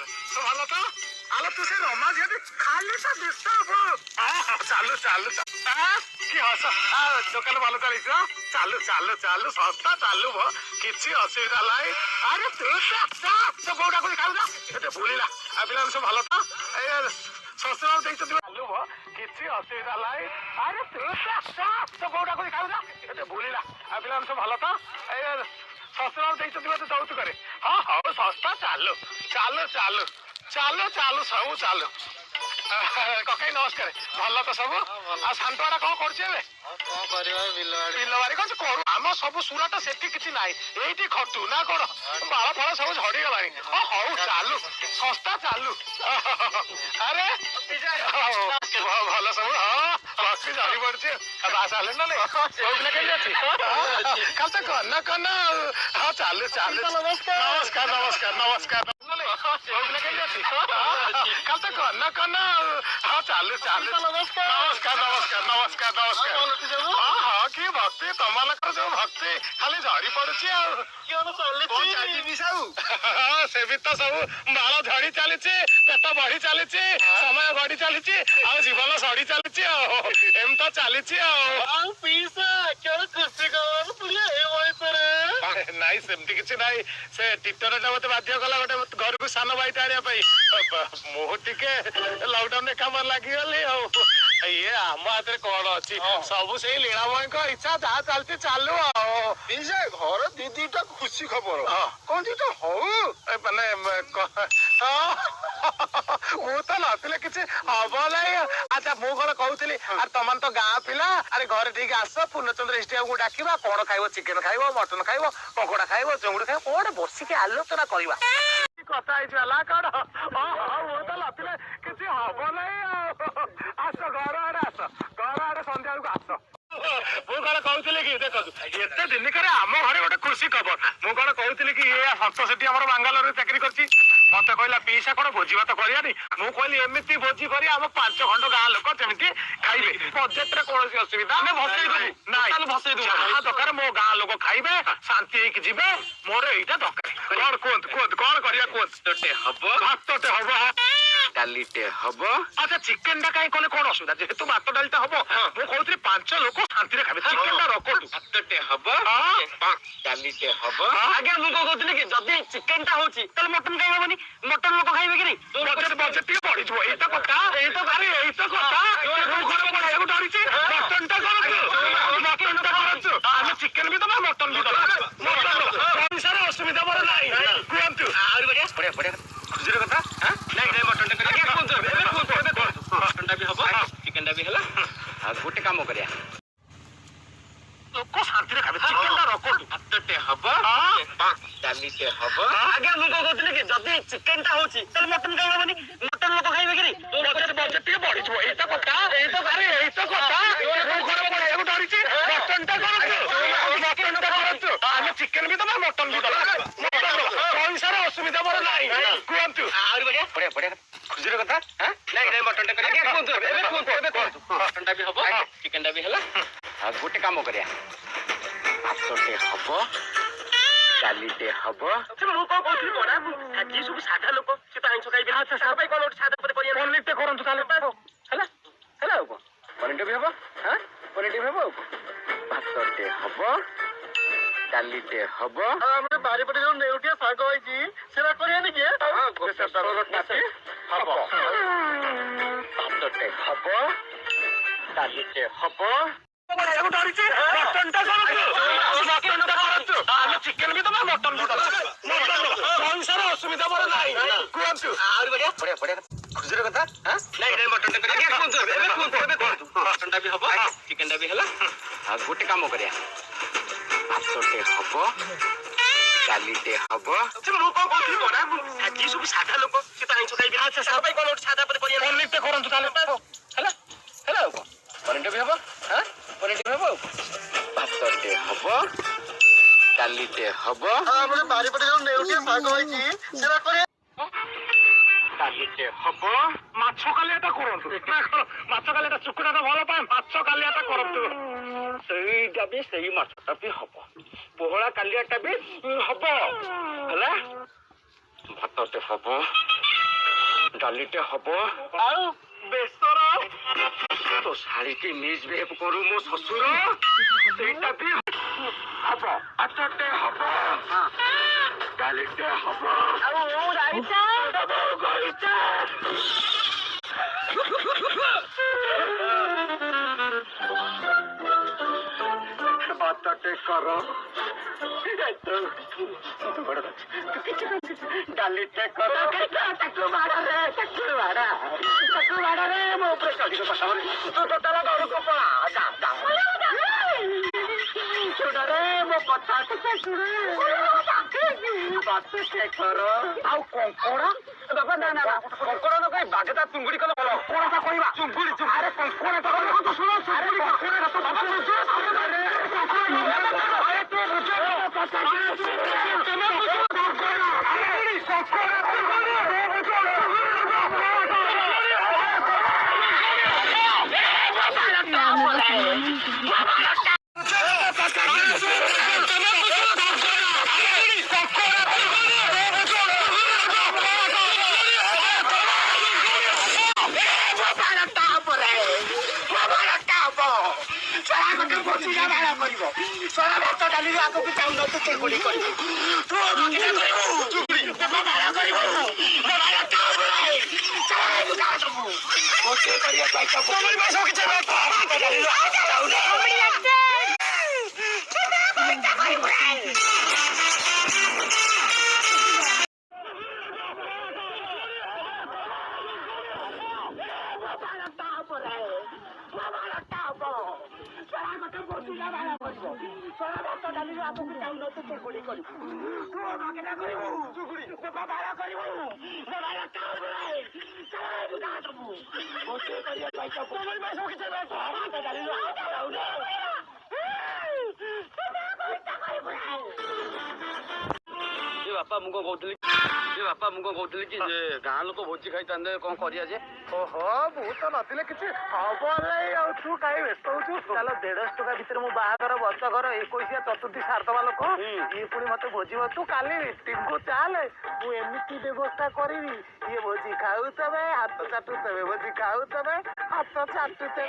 ଭଲ ତ ଆଲୋ ତୁ ସେ ରମା ଝିଅଟି ଖାଲି ତ ଦିଶବୁ ଚାଲୁ ଚାଲୁ କି ହସ ଦୋକାନ ଭଲ ଚାଲିଛ ଚାଲୁ ଚାଲୁ ଚାଲୁ ଶସ୍ତା ଚାଲୁ କିଛି ଅସୁବିଧା ନାହିଁ ଆରେ ତୁ କୋଉଟାକୁ ଖାଉଛ ଏତେ ବୁଲିଲା ପିଲାମାନେ ସବୁ ଭଲ ତ ଏଇ ଶସ୍ତ୍ର ଦେଇଛନ୍ତି ଚାଲୁ କିଛି ଅସୁବିଧା ନାହିଁ ଆରେ ତୁ କୋଉଟାକୁ ଖାଉଛ ଏତେ ବୁଲିଲା ପିଲାମାନେ ସବୁ ଭଲ ତ ଏଇ ଶସ୍ତ୍ର ଦେଇଛନ୍ତି ମତେ ଯୌତୁକରେ ହଁ ହଉ ଶସ୍ତା ଚାଲୁ ଚାଲୁ ଚାଲୁ ଚାଲୁ ଚାଲୁ ସବୁ ଚାଲୁ କକାଇ ନମସ୍କାର ଭଲ ତ ସବୁ ଆଉ ଶାନ୍ତୁଆଟା କଣ କରୁଛି ଏବେ କଣ କରିବା ବିଲବାରି କଣ କରୁ ଆମ ସବୁ ସୁରଟ ସେଠି କିଛି ନାହିଁ ଏଇଠି ଖଟୁ ନା କଣ ବାଳ ଫଳ ସବୁ ଝଡିଗଲାଣି ହଉ ଚାଲୁ ଶସ୍ତା ଚାଲୁ ଆରେ ଭଲ ସବୁ ହଁ ଲକ୍ଷ୍ମୀ ଝଡି ପଡୁଛି ବାସ ହେଲେ ନା ନାଇଁ କୋଉ ପିଲା କେମିତି ଅଛି ଖାଲି ତ କନ କନ ହଁ ଚାଲୁ ଚାଲୁ ନମସ୍କାର ନମସ୍କାର ନମସ୍କାର କୋଉ ପିଲା କେମିତି ଅଛି ଖାଲି ତ କନ କନ ହଁ ଚାଲୁ ଚାଲୁ ନମସ୍କାର ନମସ୍କାର ନମସ୍କାର ନମସ୍କାର ହଁ କି ଭକ୍ତି ତମାନଙ୍କର ଯୋଉ ଭକ୍ତି ଖାଲି ଝଡି ପଡୁଛି ଆଉ ସେ ବି ତ ସବୁ ବାଳ ଝଡି ଚାଲିଛି ପେଟ ବଢି ଚାଲିଛି ସମୟ ଗଢି ଚାଲିଛି ଆଉ ଜୀବନ ସଢି ଚାଲିଛି ଆଉ ଏମିତି ତ ଚାଲିଛି ଆଉ ନାଇଁ ସେମିତି କିଛି ନାହିଁ ସେ ଟିଟରଟା ମତେ ବାଧ୍ୟ କଲା ଗୋଟେ ଘରକୁ ସାନ ଭାଇଟା ଆଣିବା ପାଇଁ ମୁଁ ଟିକେ ଲକଡାଉନରେ କାମରେ ଲାଗିଗଲି ଆଉ ଇଏ ଆମ ହାତରେ କଣ ଅଛି ସବୁ ସେଇ ଲୀଳାମୟଙ୍କ ଇଚ୍ଛା ଯାହା ଚାଲିଛି ଚାଲୁ ଆଉ ଘର ଦିଦିଟା ଖୁସି ଖବର କଣ ଦିଟା ହଉ ମାନେ ମୁଁ ତ ନଥିଲେ କିଛି ହବ ନାହିଁ ଆଚ୍ଛା ମୁଁ କଣ କହୁଥିଲି ଆରେ ତମାନେ ତ ଗାଁ ପିଲା ଆରେ ଘରେ ଟିକେ ଆସ ପୂର୍ଣ୍ଣଚନ୍ଦ୍ର ଇଷ୍ଟିଆକୁ ଡାକିବା କଣ ଖାଇବ ଚିକେନ ଖାଇବ ମଟନ ଖାଇବ କଙ୍କଡା ଖାଇବ ଚୁଙ୍ଗୁଡି ଖାଇବ କଣ ବସିକି ଆଲୋଚନା କରିବା କଥା ହେଇଛି ହେଲା କଣ ମୁଁ ତ ନଥିଲେ କିଛି ହବ ନାହିଁ ଆଉ ଆସ ଘର ଆଡେ ଆସ ଘର ଆଡେ ସନ୍ଧ୍ୟା ବେଳକୁ ଆସ ମୁଁ କଣ କହୁଥିଲି କି ଦେଖନ୍ତୁ ଏତେ ଦିନିକରେ ଆମ ଘରେ ଗୋଟେ ଖୁସି ଖବର ମୁଁ କଣ କହୁଥିଲି କି ଇଏ ହଂସ ସେଠି ଆମର ବାଙ୍ଗାଲୋରରେ ଚାକିରି କରିଛି ମତେ କହିଲା ପିଇସା କଣ ଭୋଜି ଭାତ କରିବାନି ମୁଁ କହିଲି ଏମିତି ଭୋଜି କରି ଆମ 5 ଖଣ୍ଡ ଗାଁ ଲୋକ ଯେମିତି ଖାଇବେ ବଜେଟରେ କୌଣସି ଅସୁବିଧା ଆମେ ଭସେଇ ଦେବୁ ନାଇଁ ଯାହା ଦରକାର ମୋ ଗାଁ ଲୋକ ଖାଇବେ ଶାନ୍ତି ହେଇକି ଯିବେ ମୋର ଏଇଟା ଦରକାର କଣ କୁହନ୍ତୁ କୁହନ୍ତୁ କଣ କରିବା କୁହନ୍ତୁ ଭାତଟେ ହବ ଡାଲିଟେ ହବ ଆଚ୍ଛା ଚିକେନ ଟା କାହିଁ କଲେ କଣ ଅସୁବିଧା ଯେହେତୁ ଭାତ ଡାଲିଟା ହବ ମୁଁ କହୁଥିଲି 5 ଲୋକ ଶାନ୍ତିରେ ଖାଇବେ ଚିକେନ ଟା ରଖନ୍ତୁ ଭାତଟେ ହବ ଡାଲିଟେ ହବ ଆଜ୍ଞା ମୁଁ କଣ କହୁଥିଲି କି ଯଦି ଚିକେନ ଟା ହଉଛି ତାହେଲେ ମଟନ କାଇଁ ହବନି ମଟନ ଲୋକ ଖାଇବେ କି ନାଇଁ ବଜେଟ ଟିକେ ବଢିଯିବ ଏଇତ କଥା ଏଇତ କଥା ମୁଁ ଘର ପଡିବାକୁ ଡରିଛି ମଟନ ଟା କରନ୍ତୁ ଆମେ ଚିକେନ ବି ଦବା ମଟନ ବି ଦବା ପଇସାର ଅସୁବିଧା ମୋର ନାହିଁ କୁହନ୍ତୁ ଆହୁରି ବଢିଆ ଖୁସିର କଥା ନାଇଁ ମଟନ ଟା କୁହନ୍ତୁ ମଟନ ଟା ବି ହବ ଚିକେନ ଟା ବି ହେଲା ଆଉ ଗୋଟେ କାମ କରିବା ଲୋକ ଶାନ୍ତିରେ ଖାଇବେ ଚିକେନ ଟା ରଖନ୍ତୁ ଭାତଟେ ହବ ଡାଲିଟେ ହବ ଆଜ୍ଞା ମୁଁ କଣ କହୁଥିଲି କି ଯଦି ଚିକେନ ଟା ହଉଛି ତାହେଲେ ମଟନ କାଇଁ ହବନି ମଟନ ଲୋକ ଖାଇବେ କି ନାଇଁ ବଜେଟ ଟିକେ ବଢିଯିବ ଏଇତ କଥା ମୁଁ ଘର ପଡିବାକୁ ଡରିଛି ମଟନ ଟା କରନ୍ତୁ ଆମେ ଚିକେନ ବି ଦବା ମଟନ ବି ଦବା ପଇସାର ଅସୁବିଧା ମୋର ନାହିଁ କୁହନ୍ତୁ ଆହୁରି ବଢିଆ ଖୁସିର କଥା ନାଇଁ ମଟନ ଟା କୁହନ୍ତୁ ମଟନ ଟା ବି ହବ ଚିକେନ ଟା ବି ହେଲା ଆଉ ଗୋଟେ କାମ କରିବା ଭାତଟେ ହବ ଡାଲିଟେ ହବ ମୁଁ କଣ କହୁଥିଲି ବଡା ଆଜି ସବୁ ସାଧା ଲୋକ ସେ ତ ଆଇଁଷ ଖାଇବେ ତାଙ୍କ ପାଇଁ କଣ ଗୋଟେ ସାଧା ପରେ କରିବା ପନିରଟେ କରନ୍ତୁ ତାହେଲେ ହେଲା ଆଉ କଣ ପନିରଟେ ବି ହବ ପନିରଟେ ବି ହବ ଆଉ କଣ ଭାତଟେ ହବ ଡାଲିଟେ ହବ ଆମର ବାରିପଟେ ଯୋଉ ନେଉଟିଆ ଶାଗ ହେଇଛି ସେଟା କରିବାନି କି ହବ ଭାତଟେ ହବ ଡାଲିଟେ ହବ ଡରିଛି ମଟନ ଟା କରନ୍ତୁ ଆମେ ଚିକେନ ବି ଦବା ମଟନ ବି ଦବା ପଇସାର ଅସୁବିଧା ମୋର ନାହିଁ କୁହନ୍ତୁ ଆହୁରି ବଢିଆ ଖୁସିର କଥା ନାଇଁ ମଟନ ଟା କୁହନ୍ତୁ ମଟନ ଟା ବି ହବ ଚିକେନ ଟା ବି ହେଲା ଆଉ ଗୋଟେ କାମ କରିବା ଭାତଟେ ହବ ଡାଲିଟେ ହବ ମୁଁ କଣ କହୁଥିଲି ବଡା ଆଜି ସବୁ ସାଧା ଲୋକ ସେ ତ ଆଇଁଷ ଖାଇବେ ତାଙ୍କ ପାଇଁ କଣ ଗୋଟେ ସାଧା ପରେ କରିବା ପନିରଟେ କରନ୍ତୁ ତାହେଲେ ହେଲା ଆଉ କଣ ପନିରଟେ ବି ହବ ପନିରଟେ ବି ହବ ଆଉ ଭାତଟେ ହବ ଡାଲିଟେ ହବ ଆମର ବାରିପଟେ ଯୋଉ ନେଉଟିଆ ଶାଗ ହେଇଛି ସେଟା କରିବା ଡାଲିଟେ ହବ ମାଛ କାଲିଆଟା କରନ୍ତୁ ମାଛ କାଲିଆଟା ଚୁକୁଡାଟା ଭଲ ପାଏ ମାଛ କାଲିଆଟା କରନ୍ତୁ ସେଇଟା ବି ସେଇ ମାଛଟା ବି ହବ ପୋହଳା କାଲିଆଟା ବି ହବ ହେଲା ଭାତଟେ ହବ ଡାଲିଟେ ହବ ଆଉ ବେସର ତୋ ଶାଢୀକି ମିସବିହେଭ କରୁ ମୋ ଶ୍ୱଶୁର ସେଇଟା ବି ହବ ଆଚାରଟେ ହବ ଡାଲିଟେ ହବ ଆଉ ରାଇତା ଭାତଟେ କର ଡାଲିଟେ କର ତାକୁ ମାଡ଼ରେ ମୋ ଉପରେ ଚଢିବ ପଛରେ ତୁ ଟୋଟାଲ ଘରକୁ ପଳା ଛୋଟରେ ମୋ କଥା ଭାତଟେ କର ଆଉ କଙ୍କଡା ବାବା ନା ନା କଙ୍କଡା ନ କହି ବାଗେଦା ଚୁଙ୍ଗୁଡି କଲେ ଭଲ କଣ କହିବା ଚୁଙ୍ଗୁଡି ଆରେ କଙ୍କଡା ତ ଶୁଣ ଆରେ କଙ୍କଡା ତ ଭାତ ଡାଲିରେ ଆଗକୁ ଚାହୁଁନ ତୁ ଚିଙ୍ଗୁଡି କରିବୁ ବାପା ମୁଁ କଣ କହୁଥିଲି କି ଯେ ଗାଁ ଲୋକ ଭୋଜି ଖାଇଥାନ୍ତେ କଣ କରିବା ଯେ ଓହୋ ମୁଁ ତ ନଥିଲେ କିଛି ହବ ନାଇଁ ଆଉ ତୁ କାହିଁ ବ୍ୟସ୍ତ ହଉଛୁ ଚାଲ 150 ଟଙ୍କା ଭିତରେ ମୁଁ ବାହାଘର ବର୍ଷଘର 21 ଚତୁର୍ଥୀ ସାରିଦବା ଲୋକ ଇଏ ପୁଣି ମତେ ଭୋଜି ତୁ କାଲି ଟିଙ୍କୁ ଚାଲେ ମୁଁ ଏମିତି ବ୍ୟବସ୍ଥା କରିବି ଇଏ ଭୋଜି ଖାଉଥିବେ ହାତ ଚାଟୁଥିବେ ଭୋଜି ଖାଉଥିବେ ହାତ ଚାଟୁଥିବେ